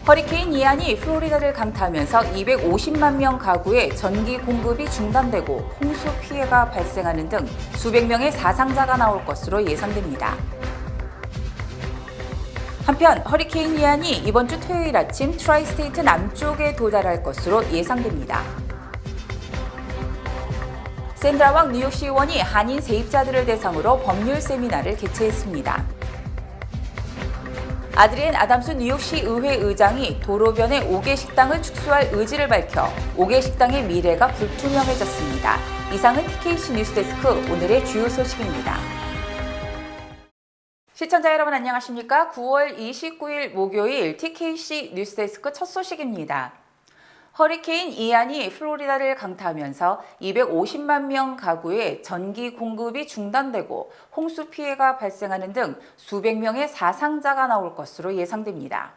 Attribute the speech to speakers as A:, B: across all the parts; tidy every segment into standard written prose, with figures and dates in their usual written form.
A: 허리케인 이안이 플로리다를 강타하면서 250만 명 가구의 전기 공급이 중단되고 홍수 피해가 발생하는 등 수백 명의 사상자가 나올 것으로 예상됩니다. 한편 허리케인 이안이 이번 주 토요일 아침 트라이스테이트 남쪽에 도달할 것으로 예상됩니다. 샌드라왕 뉴욕시 의원이 한인 세입자들을 대상으로 법률 세미나를 개최했습니다. 아드리엔 아담스 뉴욕시 의회 의장이 도로변의 5개 식당을 축소할 의지를 밝혀 5개 식당의 미래가 불투명해졌습니다. 이상은 TKC 뉴스데스크 오늘의 주요 소식입니다. 시청자 여러분 안녕하십니까? 9월 29일 목요일 TKC 뉴스데스크 첫 소식입니다. 허리케인 이안이 플로리다를 강타하면서 250만 명 가구의 전기 공급이 중단되고 홍수 피해가 발생하는 등 수백 명의 사상자가 나올 것으로 예상됩니다.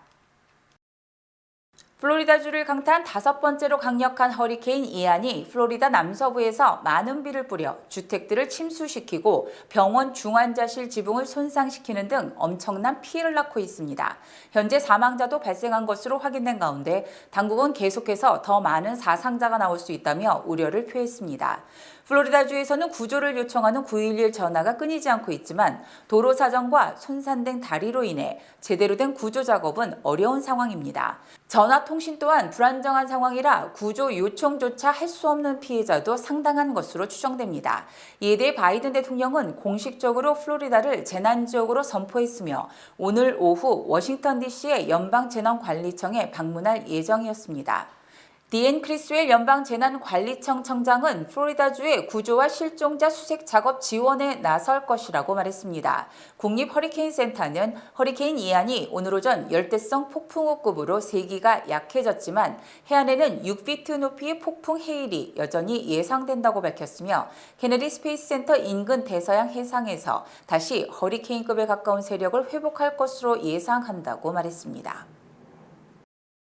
A: 플로리다주를 강타한 다섯 번째로 강력한 허리케인 이안이 플로리다 남서부에서 많은 비를 뿌려 주택들을 침수시키고 병원 중환자실 지붕을 손상시키는 등 엄청난 피해를 낳고 있습니다. 현재 사망자도 발생한 것으로 확인된 가운데 당국은 계속해서 더 많은 사상자가 나올 수 있다며 우려를 표했습니다. 플로리다주에서는 구조를 요청하는 911 전화가 끊이지 않고 있지만 도로 사정과 손상된 다리로 인해 제대로 된 구조 작업은 어려운 상황입니다. 전화 통신 또한 불안정한 상황이라 구조 요청조차 할 수 없는 피해자도 상당한 것으로 추정됩니다. 이에 대해 바이든 대통령은 공식적으로 플로리다를 재난지역으로 선포했으며 오늘 오후 워싱턴 DC의 연방재난관리청에 방문할 예정이었습니다. 디앤 크리스웰 연방재난관리청 청장은 플로리다주의 구조와 실종자 수색 작업 지원에 나설 것이라고 말했습니다. 국립허리케인센터는 허리케인 이안이 오늘 오전 열대성 폭풍우급으로 세기가 약해졌지만 해안에는 6피트 높이의 폭풍 해일이 여전히 예상된다고 밝혔으며 케네디 스페이스 센터 인근 대서양 해상에서 다시 허리케인급에 가까운 세력을 회복할 것으로 예상한다고 말했습니다.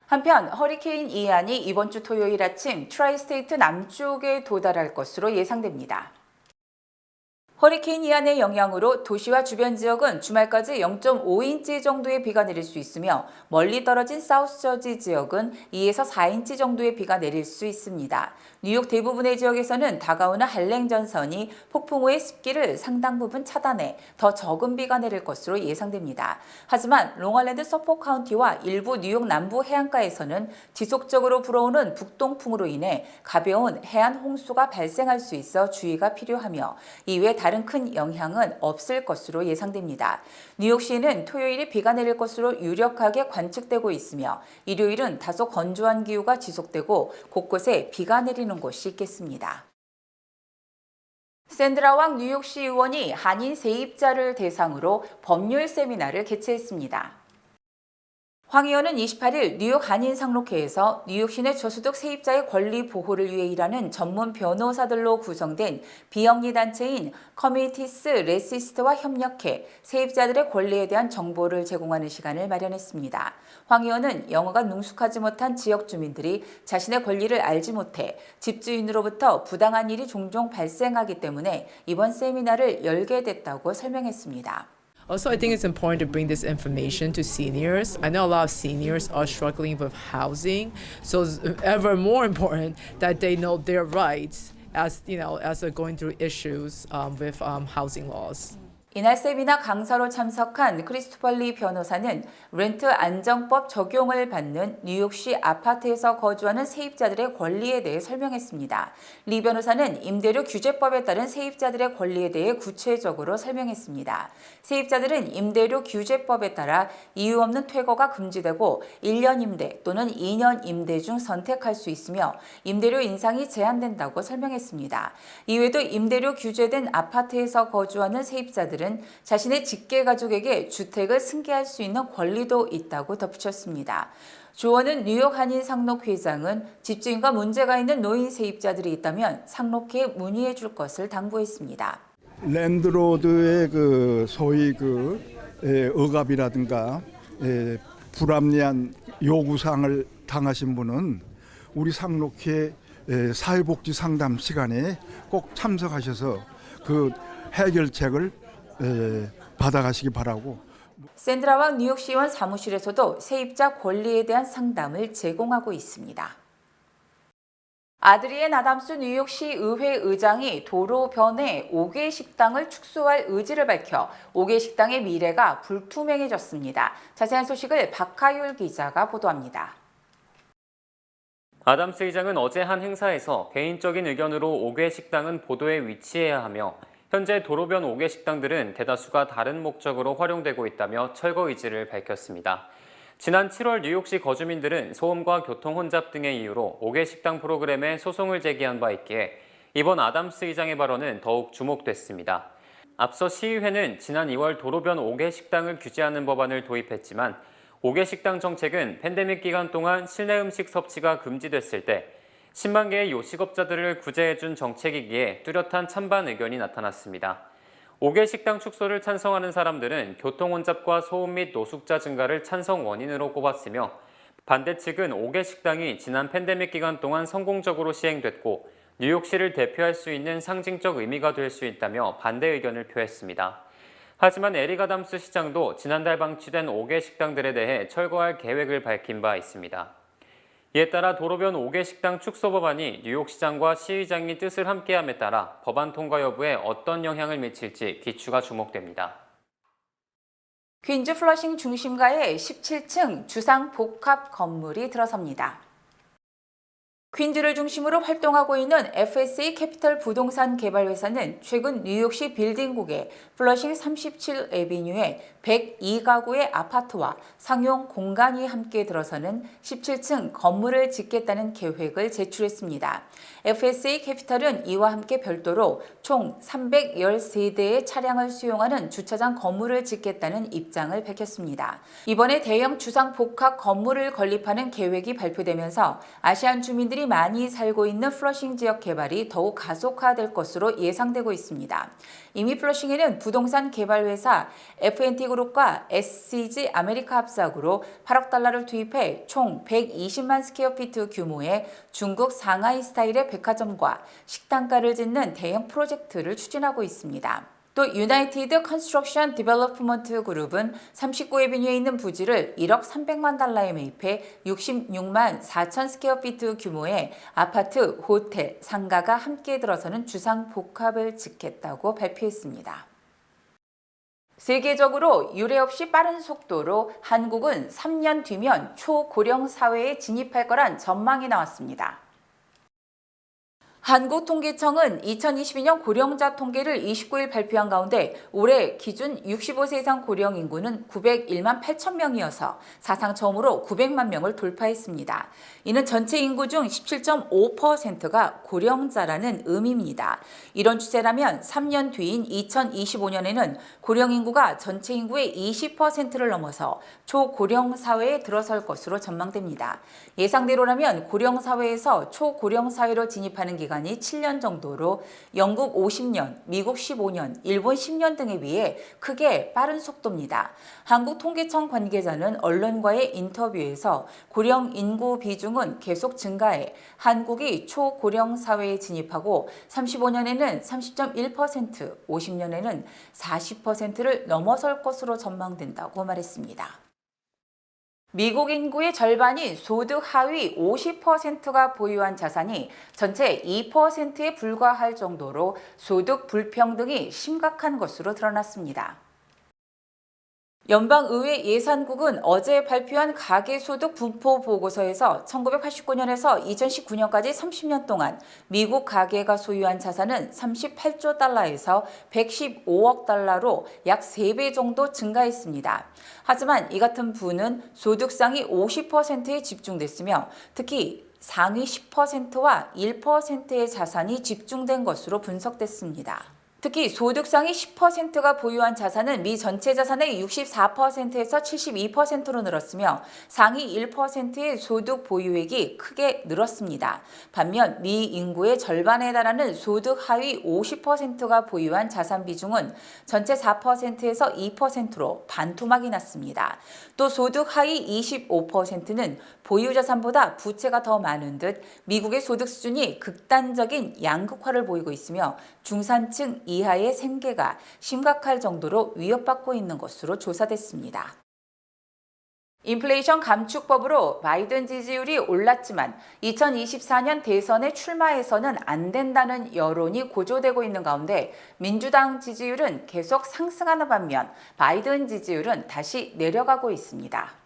A: 한편 허리케인 이안이 이번 주 토요일 아침 트라이스테이트 남쪽에 도달할 것으로 예상됩니다. 허리케인 이안의 영향으로 도시와 주변 지역은 주말까지 0.5인치 정도의 비가 내릴 수 있으며 멀리 떨어진 사우스저지 지역은 2에서 4인치 정도의 비가 내릴 수 있습니다. 뉴욕 대부분의 지역에서는 다가오는 한랭전선이 폭풍 후의 습기를 상당 부분 차단해 더 적은 비가 내릴 것으로 예상됩니다. 하지만 롱아일랜드 서포크 카운티와 일부 뉴욕 남부 해안가에서는 지속적으로 불어오는 북동풍으로 인해 가벼운 해안 홍수가 발생할 수 있어 주의가 필요하며 이외 다른 큰 영향은 없을 것으로 예상됩니다. 뉴욕시는 토요일에 비가 내릴 것으로 유력하게 관측되고 있으며 일요일은 다소 건조한 기후가 지속되고 곳곳에 비가 내리는 곳이 있겠습니다. 샌드라왕 뉴욕시 의원이 한인 세입자를 대상으로 법률 세미나를 개최했습니다. 황 의원은 28일 뉴욕 한인 상록회에서 뉴욕시 내 저소득 세입자의 권리 보호를 위해 일하는 전문 변호사들로 구성된 비영리 단체인 커뮤니티스 레시스트와 협력해 세입자들의 권리에 대한 정보를 제공하는 시간을 마련했습니다. 황 의원은 영어가 능숙하지 못한 지역 주민들이 자신의 권리를 알지 못해 집주인으로부터 부당한 일이 종종 발생하기 때문에 이번 세미나를 열게 됐다고 설명했습니다.
B: Also, I think it's important to bring this information to seniors. I know a lot of seniors are struggling with housing, so it's ever more important that they know their rights as they're going through issues with housing laws.
A: 이날 세미나 강사로 참석한 크리스토퍼 리 변호사는 렌트 안정법 적용을 받는 뉴욕시 아파트에서 거주하는 세입자들의 권리에 대해 설명했습니다. 리 변호사는 임대료 규제법에 따른 세입자들의 권리에 대해 구체적으로 설명했습니다. 세입자들은 임대료 규제법에 따라 이유 없는 퇴거가 금지되고 1년 임대 또는 2년 임대 중 선택할 수 있으며 임대료 인상이 제한된다고 설명했습니다. 이외에도 임대료 규제된 아파트에서 거주하는 세입자들은 자신의 직계 가족에게 주택을 승계할 수 있는 권리도 있다고 덧붙였습니다. 조원은 뉴욕 한인 상록 회장은 집주인과 문제가 있는 노인 세입자들이 있다면 상록회에 문의해 줄 것을 당부했습니다.
C: 랜드로드의 소위 억압이라든가 불합리한 요구사항을 당하신 분은 우리 상록회 사회복지 상담 시간에 꼭 참석하셔서 그 해결책을 받아가시기 바라고
A: 샌드라왕 뉴욕시의원 사무실에서도 세입자 권리에 대한 상담을 제공하고 있습니다. 아드리엔 아담스 뉴욕시 의회 의장이 도로변에 5개 식당을 축소할 의지를 밝혀 5개 식당의 미래가 불투명해졌습니다. 자세한 소식을 박하율 기자가 보도합니다.
D: 아담스 의장은 어제 한 행사에서 개인적인 의견으로 5개 식당은 보도에 위치해야 하며 현재 도로변 5개 식당들은 대다수가 다른 목적으로 활용되고 있다며 철거 의지를 밝혔습니다. 지난 7월 뉴욕시 거주민들은 소음과 교통 혼잡 등의 이유로 5개 식당 프로그램에 소송을 제기한 바 있기에 이번 아담스 의장의 발언은 더욱 주목됐습니다. 앞서 시의회는 지난 2월 도로변 5개 식당을 규제하는 법안을 도입했지만 5개 식당 정책은 팬데믹 기간 동안 실내 음식 섭취가 금지됐을 때 10만 개의 요식업자들을 구제해준 정책이기에 뚜렷한 찬반 의견이 나타났습니다. 5개 식당 축소를 찬성하는 사람들은 교통 혼잡과 소음 및 노숙자 증가를 찬성 원인으로 꼽았으며 반대 측은 5개 식당이 지난 팬데믹 기간 동안 성공적으로 시행됐고 뉴욕시를 대표할 수 있는 상징적 의미가 될 수 있다며 반대 의견을 표했습니다. 하지만 에릭 아담스 시장도 지난달 방치된 5개 식당들에 대해 철거할 계획을 밝힌 바 있습니다. 이에 따라 도로변 5개 식당 축소 법안이 뉴욕시장과 시의장이 뜻을 함께함에 따라 법안 통과 여부에 어떤 영향을 미칠지 귀추가 주목됩니다.
A: 퀸즈 플러싱 중심가에 17층 주상 복합 건물이 들어섭니다. 퀸즈를 중심으로 활동하고 있는 FSA 캐피털 부동산 개발 회사는 최근 뉴욕시 빌딩국의 플러싱 37 애비뉴에 102가구의 아파트와 상용 공간이 함께 들어서는 17층 건물을 짓겠다는 계획을 제출했습니다. FSA 캐피털은 이와 함께 별도로 총 313대의 차량을 수용하는 주차장 건물을 짓겠다는 입장을 밝혔습니다. 이번에 대형 주상 복합 건물을 건립하는 계획이 발표되면서 아시안 주민들이 많이 살고 있는 플러싱 지역 개발이 더욱 가속화될 것으로 예상되고 있습니다. 이미 플러싱에는 부동산 개발 회사 F&T 그룹과 SCG 아메리카 합작으로 8억 달러를 투입해 총 120만 스퀘어피트 규모의 중국 상하이 스타일의 백화점과 식당가를 짓는 대형 프로젝트를 추진하고 있습니다. 또 유나이티드 컨스트럭션 디벨로프먼트 그룹은 39에비뉴에 있는 부지를 1억 300만 달러에 매입해 66만 4천 스퀘어피트 규모의 아파트, 호텔, 상가가 함께 들어서는 주상 복합을 짓겠다고 발표했습니다. 세계적으로 유례 없이 빠른 속도로 한국은 3년 뒤면 초고령 사회에 진입할 거란 전망이 나왔습니다. 한국통계청은 2022년 고령자 통계를 29일 발표한 가운데 올해 기준 65세 이상 고령 인구는 901만 8천 명이어서 사상 처음으로 900만 명을 돌파했습니다. 이는 전체 인구 중 17.5%가 고령자라는 의미입니다. 이런 추세라면 3년 뒤인 2025년에는 고령 인구가 전체 인구의 20%를 넘어서 초고령 사회에 들어설 것으로 전망됩니다. 예상대로라면 고령 사회에서 초고령 사회로 진입하는 기간이 7년 정도로 영국 50년, 미국 15년, 일본 10년 등에 비해 크게 빠른 속도입니다. 한국통계청 관계자는 언론과의 인터뷰에서 고령 인구 비중은 계속 증가해 한국이 초고령 사회에 진입하고 35년에는 30.1%, 50년에는 40%를 넘어설 것으로 전망된다고 말했습니다. 미국 인구의 절반이 소득 하위 50%가 보유한 자산이 전체 2%에 불과할 정도로 소득 불평등이 심각한 것으로 드러났습니다. 연방의회 예산국은 어제 발표한 가계소득 분포 보고서에서 1989년에서 2019년까지 30년 동안 미국 가계가 소유한 자산은 38조 달러에서 115억 달러로 약 3배 정도 증가했습니다. 하지만 이 같은 부는 소득 상위 50%에 집중됐으며 특히 상위 10%와 1%의 자산이 집중된 것으로 분석됐습니다. 특히 소득 상위 10%가 보유한 자산은 미 전체 자산의 64%에서 72%로 늘었으며 상위 1%의 소득 보유액이 크게 늘었습니다. 반면 미 인구의 절반에 달하는 소득 하위 50%가 보유한 자산 비중은 전체 4%에서 2%로 반토막이 났습니다. 또 소득 하위 25%는 보유 자산보다 부채가 더 많은 듯 미국의 소득 수준이 극단적인 양극화를 보이고 있으며 중산층 이하의 생계가 심각할 정도로 위협받고 있는 것으로 조사됐습니다. 인플레이션 감축법으로 바이든 지지율이 올랐지만 2024년 대선에 출마해서는 안 된다는 여론이 고조되고 있는 가운데 민주당 지지율은 계속 상승하는 반면 바이든 지지율은 다시 내려가고 있습니다.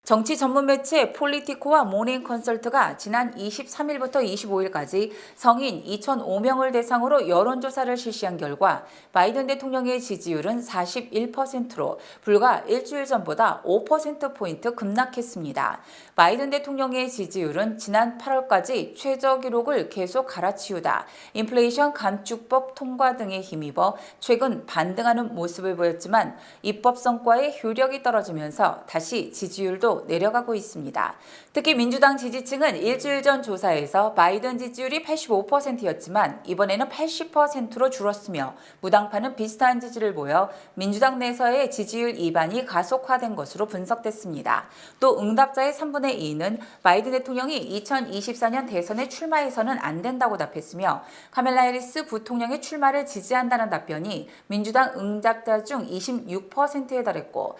A: 정치 전문 매체 폴리티코와 모닝 컨설트가 지난 23일부터 25일까지 성인 2,005명을 대상으로 여론조사를 실시한 결과 바이든 대통령의 지지율은 41%로 불과 일주일 전보다 5%포인트 급락했습니다. 바이든 대통령의 지지율은 지난 8월까지 최저 기록을 계속 갈아치우다 인플레이션 감축법 통과 등에 힘입어 최근 반등하는 모습을 보였지만 입법 성과의 효력이 떨어지면서 다시 지지율도 내려가고 있습니다. 특히 민주당 지지층은 일주일 전 조사에서 바이든 지지율이 85%였지만 이번에는 80%로 줄었으며 무당파는 비슷한 지지를 보여 민주당 내에서의 지지율 이반이 가속화된 것으로 분석됐습니다. 또 응답자의 3분의 2는 바이든 대통령이 2024년 대선에 출마해서는 안 된다고 답했으며 카멜라 해리스 부통령의 출마를 지지한다는 답변이 민주당 응답자 중 26%에 달했고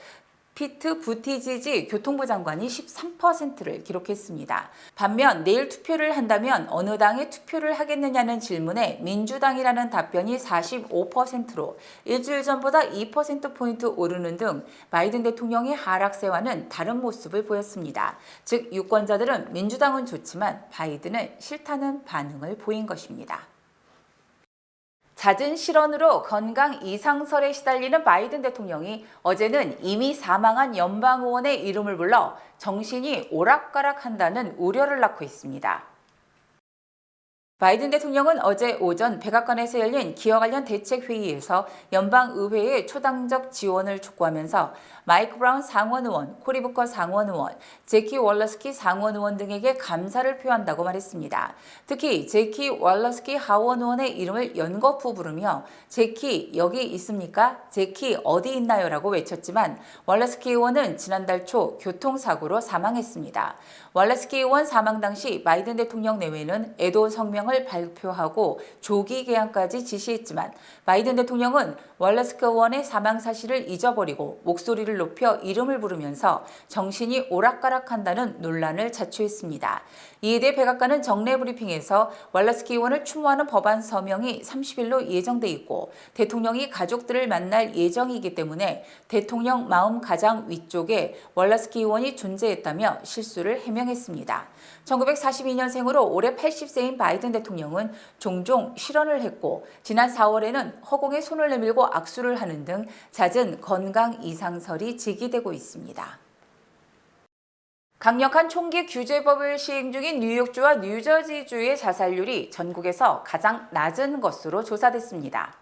A: 피트 부티지지 교통부 장관이 13%를 기록했습니다. 반면 내일 투표를 한다면 어느 당에 투표를 하겠느냐는 질문에 민주당이라는 답변이 45%로 일주일 전보다 2%포인트 오르는 등 바이든 대통령의 하락세와는 다른 모습을 보였습니다. 즉 유권자들은 민주당은 좋지만 바이든은 싫다는 반응을 보인 것입니다. 잦은 실언으로 건강 이상설에 시달리는 바이든 대통령이 어제는 이미 사망한 연방의원의 이름을 불러 정신이 오락가락한다는 우려를 낳고 있습니다. 바이든 대통령은 어제 오전 백악관에서 열린 기업 관련 대책회의에서 연방의회의 초당적 지원을 촉구하면서 마이크 브라운 상원의원, 코리 부커 상원의원, 제키 월러스키 상원의원 등에게 감사를 표한다고 말했습니다. 특히 제키 월러스키 하원의원의 이름을 연거푸 부르며 제키 여기 있습니까? 제키 어디 있나요? 라고 외쳤지만 월러스키 의원은 지난달 초 교통사고로 사망했습니다. 월러스키 의원 사망 당시 바이든 대통령 내외는 애도 성명을 발표하고 조기 개항까지 지시했지만 바이든 대통령은 월러스키 의원의 사망 사실을 잊어버리고 목소리를 높여 이름을 부르면서 정신이 오락가락한다는 논란을 자초했습니다. 이에 대해 백악관은 정례 브리핑에서 월러스키 의원을 추모하는 법안 서명이 30일로 예정돼 있고 대통령이 가족들을 만날 예정이기 때문에 대통령 마음 가장 위쪽에 월러스키 의원이 존재했다며 실수를 해명했습니다. 1942년생으로 올해 80세인 바이든 대통령은 종종 실언을 했고 지난 4월에는 허공에 손을 내밀고 악수를 하는 등 잦은 건강 이상설이 제기되고 있습니다. 강력한 총기 규제법을 시행 중인 뉴욕주와 뉴저지주의 자살률이 전국에서 가장 낮은 것으로 조사됐습니다.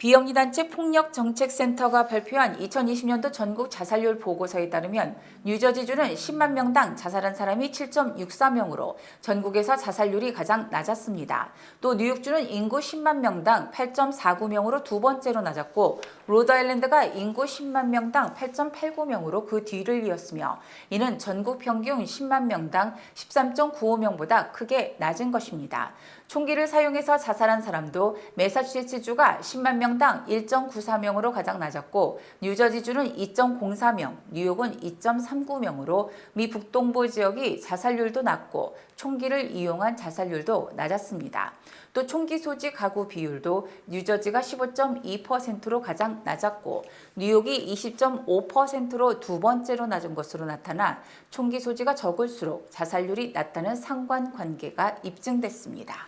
A: 비영리단체 폭력정책센터가 발표한 2020년도 전국 자살률 보고서에 따르면 뉴저지주는 10만 명당 자살한 사람이 7.64명으로 전국에서 자살률이 가장 낮았습니다. 또 뉴욕주는 인구 10만 명당 8.49명으로 두 번째로 낮았고 로드아일랜드가 인구 10만 명당 8.89명으로 그 뒤를 이었으며 이는 전국 평균 10만 명당 13.95명보다 크게 낮은 것입니다. 총기를 사용해서 자살한 사람도 매사추세츠주가 10만 명당 1.94명으로 가장 낮았고 뉴저지주는 2.04명, 뉴욕은 2.39명으로 미 북동부 지역이 자살률도 낮고 총기를 이용한 자살률도 낮았습니다. 또 총기 소지 가구 비율도 뉴저지가 15.2%로 가장 낮았고 뉴욕이 20.5%로 두 번째로 낮은 것으로 나타나 총기 소지가 적을수록 자살률이 낮다는 상관관계가 입증됐습니다.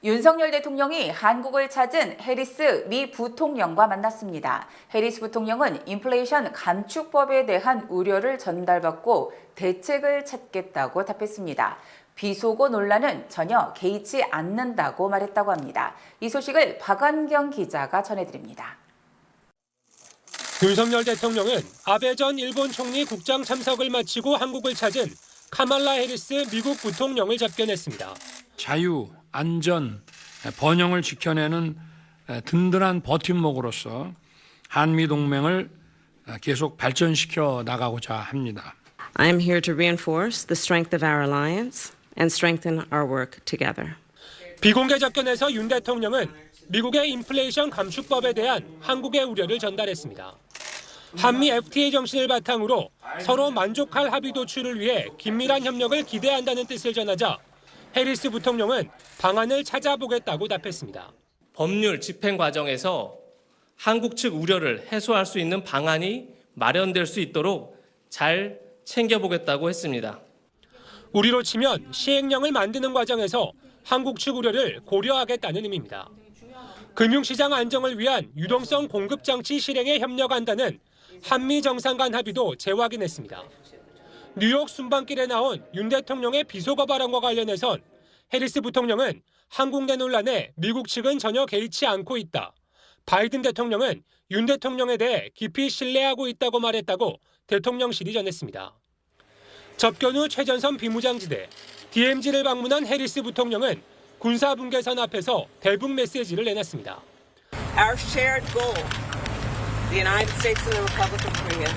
A: 윤석열 대통령이 한국을 찾은 해리스 미 부통령과 만났습니다. 해리스 부통령은 인플레이션 감축법에 대한 우려를 전달받고 대책을 찾겠다고 답했습니다. 비속어 논란은 전혀 개의치 않는다고 말했다고 합니다. 이 소식을 박완경 기자가 전해드립니다.
E: 윤석열 대통령은 아베 전 일본 총리 국장 참석을 마치고 한국을 찾은 카말라 해리스 미국 부통령을 접견했습니다.
F: 자유, 안전, 번영을 지켜내는 든든한 버팀목으로서 한미동맹을 계속 발전시켜 나가고자 합니다.
G: I am here to reinforce the strength of our alliance and strengthen our work together.
E: 비공개 접견에서 윤 대통령은 미국의 인플레이션 감축법에 대한 한국의 우려를 전달했습니다. 한미 FTA 정신을 바탕으로 서로 만족할 합의 도출을 위해 긴밀한 협력을 기대한다는 뜻을 전하자 해리스 부통령은 방안을 찾아보겠다고 답했습니다.
G: 법률 집행 과정에서 한국 측 우려를 해소할 수 있는 방안이 마련될 수 있도록 잘 챙겨보겠다고 했습니다.
E: 우리로 치면 시행령을 만드는 과정에서 한국 측 우려를 고려하겠다는 의미입니다. 금융시장 안정을 위한 유동성 공급 장치 실행에 협력한다는 한미 정상 간 합의도 재확인했습니다. 뉴욕 순방길에 나온 윤 대통령의 비속어 발언과 관련해선 해리스 부통령은 한국 내 논란에 미국 측은 전혀 개의치 않고 있다. 바이든 대통령은 윤 대통령에 대해 깊이 신뢰하고 있다고 말했다고 대통령실이 전했습니다. 접견 후 최전선 비무장지대 DMZ를 방문한 해리스 부통령은 군사분계선 앞에서 대북 메시지를 내놨습니다.
H: Our shared goal, the United States and the Republic of Korea,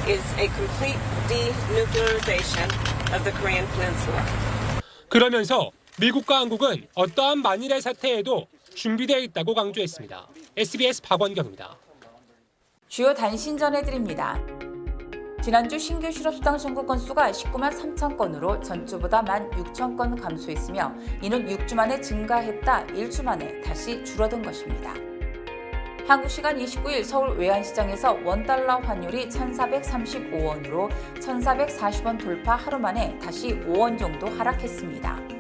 H: is a complete denuclearization of the Korean Peninsula.
E: 그러면서 미국과 한국은 어떠한 만일의 사태에도 준비되어 있다고 강조했습니다. SBS 박원경입니다.
A: 주요 단신 전해드립니다. 지난주 신규 실업수당 청구 건수가 19만 3천 건으로 전주보다 1만 6천 건 감소했으며 이는 6주 만에 증가했다 1주 만에 다시 줄어든 것입니다. 한국 시간 29일 서울 외환시장에서 원달러 환율이 1,435원으로 1,440원 돌파 하루 만에 다시 5원 정도 하락했습니다.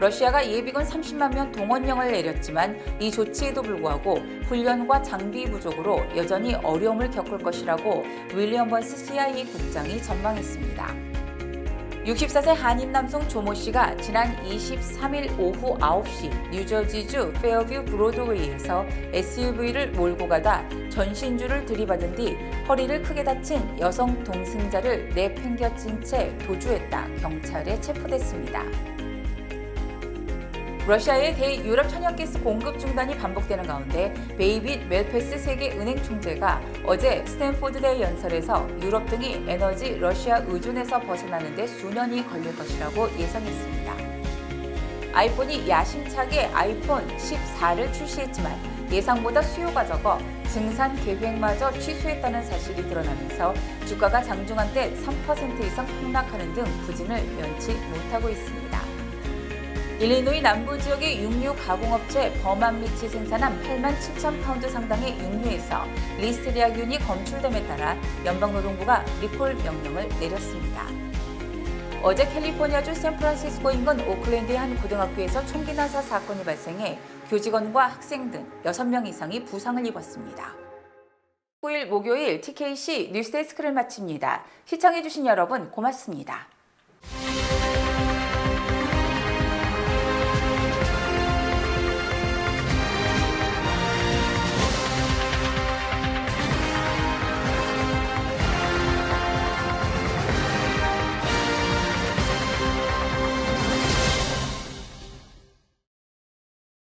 A: 러시아가 예비군 30만 명 동원령을 내렸지만 이 조치에도 불구하고 훈련과 장비 부족으로 여전히 어려움을 겪을 것이라고 윌리엄 번스 CIA 국장이 전망했습니다. 64세 한인 남성 조모 씨가 지난 23일 오후 9시 뉴저지주 페어뷰 브로드웨이에서 SUV를 몰고 가다 전신주를 들이받은 뒤 허리를 크게 다친 여성 동승자를 내팽겨친 채 도주했다 경찰에 체포됐습니다. 러시아의 대유럽 천연가스 공급 중단이 반복되는 가운데 베이빗 멜페스 세계은행 총재가 어제 스탠포드대 연설에서 유럽 등이 에너지 러시아 의존에서 벗어나는 데 수년이 걸릴 것이라고 예상했습니다. 아이폰이 야심차게 아이폰 14를 출시했지만 예상보다 수요가 적어 증산 계획마저 취소했다는 사실이 드러나면서 주가가 장중한 때 3% 이상 폭락하는 등 부진을 면치 못하고 있습니다. 일리노이 남부 지역의 육류 가공업체 버만미치 생산한 8만 7천 파운드 상당의 육류에서 리스테리아균이 검출됨에 따라 연방노동부가 리콜 명령을 내렸습니다. 어제 캘리포니아주 샌프란시스코 인근 오클랜드의 한 고등학교에서 총기 난사 사건이 발생해 교직원과 학생 등 6명 이상이 부상을 입었습니다. 9일 목요일 TKC 뉴스데스크를 마칩니다. 시청해주신 여러분 고맙습니다.